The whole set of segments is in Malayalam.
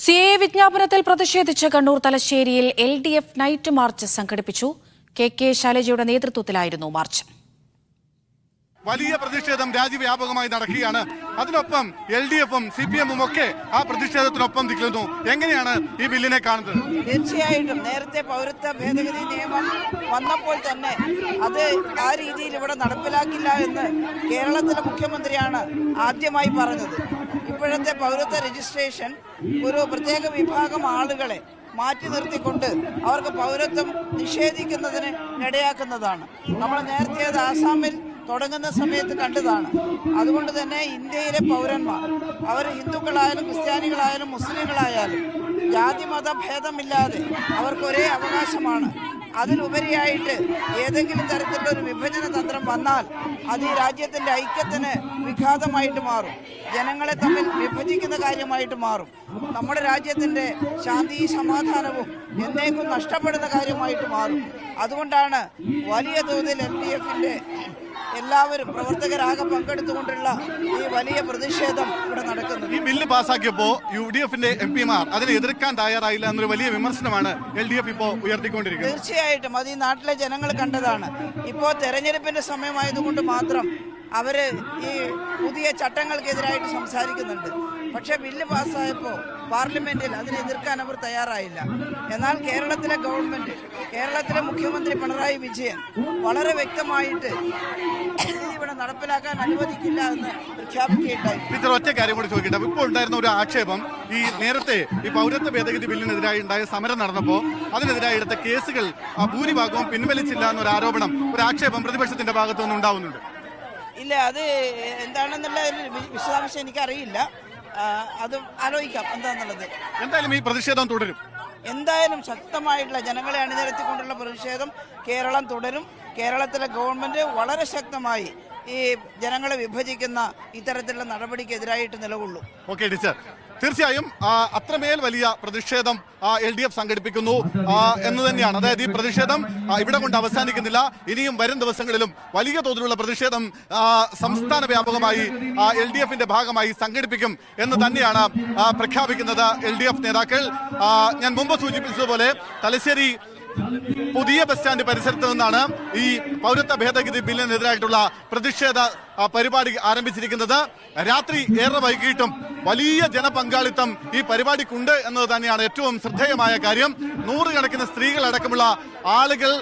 സിഎഎ വിജ്ഞാപനത്തിൽ പ്രതിഷേധിച്ച് കണ്ണൂർ തലശ്ശേരിയിൽ എൽഡിഎഫ് നൈറ്റ് മാർച്ച് സംഘടിപ്പിച്ചു. കെ ശൈലജയുടെ നേതൃത്വത്തിലായിരുന്നു മാർച്ച്. വലിയ പ്രതിഷേധം രാജ്യവ്യാപകമായി നടക്കുകയാണ്. അതിനൊപ്പം LDFും CPMും ഒക്കെ ആ പ്രതിഷേധത്തിനൊപ്പം നിൽക്കുന്നു. എങ്ങനെയാണ് ഈ ബില്ലിനെ കാണുന്നത്? തീർച്ചയായിട്ടും നേരത്തെ പൗരത്വ ഭേദഗതി നിയമം വന്നപ്പോൾ തന്നെ അത് ആ രീതിയിൽ ഇവിടെ നടപ്പിലാക്കില്ല എന്ന് കേരളത്തിലെ മുഖ്യമന്ത്രിയാണ് ആദ്യമായി പറഞ്ഞത്. ഇപ്പോഴത്തെ പൗരത്വ രജിസ്ട്രേഷൻ ഒരു പ്രത്യേക വിഭാഗം ആളുകളെ മാറ്റി നിർത്തിക്കൊണ്ട് അവർക്ക് പൗരത്വം നിഷേധിക്കുന്നതിന് ഇടയാക്കുന്നതാണ്. നമ്മൾ നേരത്തെ അത് ആസാമിൽ തുടങ്ങുന്ന സമയത്ത് കണ്ടതാണ്. അതുകൊണ്ട് തന്നെ ഇന്ത്യയിലെ പൗരന്മാർ അവർ ഹിന്ദുക്കളായാലും ക്രിസ്ത്യാനികളായാലും മുസ്ലിങ്ങളായാലും ജാതി മത ഭേദമില്ലാതെ അവർക്ക് ഒരേ അവകാശമാണ്. അതിലുപരിയായിട്ട് ഏതെങ്കിലും തരത്തിലുള്ള ഒരു വിഭജന തന്ത്രം വന്നാൽ അത് ഈ രാജ്യത്തിൻ്റെ ഐക്യത്തിന് വിഘാതമായിട്ട് മാറും, ജനങ്ങളെ തമ്മിൽ വിഭജിക്കുന്ന കാര്യമായിട്ട് മാറും, നമ്മുടെ രാജ്യത്തിൻ്റെ ശാന്തി സമാധാനവും എന്നേക്കും നഷ്ടപ്പെടുന്ന കാര്യമായിട്ട് മാറും. അതുകൊണ്ടാണ് വലിയ തോതിൽ LDFിൻ്റെ എല്ലാവരും പ്രവർത്തകരാകെ പങ്കെടുത്തുകൊണ്ടുള്ള ഈ വലിയ പ്രതിഷേധം ഇവിടെ നടക്കുന്നത്. ഈ ബില്ല് പാസ്സാക്കിയപ്പോൾ UDFിന്റെ MP മാർ അതിനെ എതിർക്കാൻ തയ്യാറായില്ല എന്നൊരു വലിയ വിമർശനമാണ് LDF ഇപ്പോൾ ഉയർത്തിക്കൊണ്ടിരിക്കുന്നത്. തീർച്ചയായിട്ടും അത് ഈ നാട്ടിലെ ജനങ്ങൾ കണ്ടതാണ്. ഇപ്പോൾ തെരഞ്ഞെടുപ്പിന്റെ സമയമായതുകൊണ്ട് മാത്രം അവർ ഈ പുതിയ ചട്ടങ്ങൾക്കെതിരായിട്ട് സംസാരിക്കുന്നുണ്ട്. പക്ഷേ ബില്ല് പാസ്സായപ്പോൾ പാർലമെന്റിൽ അതിനെ എതിർക്കാൻ അവർ തയ്യാറായില്ല. എന്നാൽ കേരളത്തിലെ ഗവൺമെന്റ്, കേരളത്തിലെ മുഖ്യമന്ത്രി പിണറായി വിജയൻ വളരെ വ്യക്തമായിട്ട് ഇവിടെ നടപ്പിലാക്കാൻ അനുവദിക്കില്ല എന്ന് പ്രഖ്യാപിക്കുകയുണ്ടായി. ടീച്ചർ, ഒറ്റ കാര്യം കൂടി ചോദിക്കട്ടെ. ഇപ്പോൾ ഉണ്ടായിരുന്ന ഒരു ആക്ഷേപം, ഈ നേരത്തെ ഈ പൗരത്വ ഭേദഗതി ബില്ലിനെതിരായി ഉണ്ടായ സമരം നടന്നപ്പോൾ അതിനെതിരായി എടുത്ത കേസുകൾ ഭൂരിഭാഗവും പിൻവലിച്ചില്ല എന്നൊരു ആരോപണം, ഒരു ആക്ഷേപം പ്രതിപക്ഷത്തിന്റെ ഭാഗത്തുനിന്ന് ഉണ്ടാവുന്നുണ്ട്. ഇല്ല, അത് എന്താണെന്നുള്ള വിശദാംശം എനിക്കറിയില്ല. അത് ആലോചിക്കാം എന്താന്നുള്ളത്. എന്തായാലും ഈ പ്രതിഷേധം തുടരും. എന്തായാലും ശക്തമായിട്ടുള്ള ജനങ്ങളെ അണിനിരത്തിക്കൊണ്ടുള്ള പ്രതിഷേധം കേരളം തുടരും. കേരളത്തിലെ ഗവൺമെന്റ് വളരെ ശക്തമായി ഈ ജനങ്ങളെ വിഭജിക്കുന്ന ഇത്തരത്തിലുള്ള നടപടിക്കെതിരായിട്ട് നിലകൊള്ളും. ഓക്കെ ടീച്ചർ, തീർച്ചയായും അത്രമേൽ വലിയ പ്രതിഷേധം LDF സംഘടിപ്പിക്കുന്നു എന്ന് തന്നെയാണ്. അതായത് ഈ പ്രതിഷേധം ഇവിടെ കൊണ്ട് അവസാനിക്കുന്നില്ല. ഇനിയും വരും ദിവസങ്ങളിലും വലിയ തോതിലുള്ള പ്രതിഷേധം സംസ്ഥാന വ്യാപകമായി LDFിന്റെ ഭാഗമായി സംഘടിപ്പിക്കും എന്ന് തന്നെയാണ് പ്രഖ്യാപിക്കുന്നത് LDF നേതാക്കൾ. ഞാൻ മുമ്പ് സൂചിപ്പിച്ചതുപോലെ തലശ്ശേരി പുതിയ ബസ് സ്റ്റാൻഡ് പരിസരത്ത് നിന്നാണ് ഈ പൗരത്വ ഭേദഗതി ബില്ലിനെതിരായിട്ടുള്ള പ്രതിഷേധ പരിപാടി ആരംഭിച്ചിരിക്കുന്നത്. രാത്രി ഏറെ വൈകിട്ടും വലിയ ജനപങ്കാളിത്തം ഈ പരിപാടിക്കുണ്ട് എന്നത് തന്നെയാണ് ഏറ്റവും ശ്രദ്ധേയമായ കാര്യം. നൂറുകണക്കിന് സ്ത്രീകളടക്കമുള്ള ആളുകൾ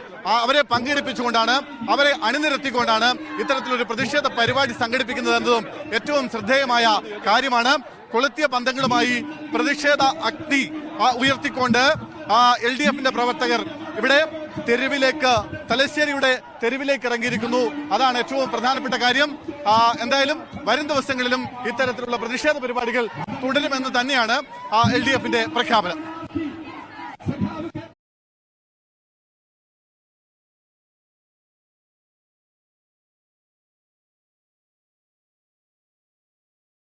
അവരെ പങ്കെടുപ്പിച്ചുകൊണ്ടാണ്, അവരെ അണിനിരത്തിക്കൊണ്ടാണ് ഇത്തരത്തിലൊരു പ്രതിഷേധ പരിപാടി സംഘടിപ്പിക്കുന്നത് എന്നതും ഏറ്റവും ശ്രദ്ധേയമായ കാര്യമാണ്. കൊളുത്തിയ പന്തങ്ങളുമായി പ്രതിഷേധ അഗ്നി ഉയർത്തിക്കൊണ്ട് LDFിന്റെ പ്രവർത്തകർ ഇവിടെ തലശ്ശേരിയുടെ തെരുവിലേക്ക് ഇറങ്ങിയിരിക്കുന്നു. അതാണ് ഏറ്റവും പ്രധാനപ്പെട്ട കാര്യം. എന്തായാലും വരും ദിവസങ്ങളിലും ഇത്തരത്തിലുള്ള പ്രതിഷേധ പരിപാടികൾ തുടരുമെന്ന് തന്നെയാണ് LDFിന്റെ പ്രഖ്യാപനം.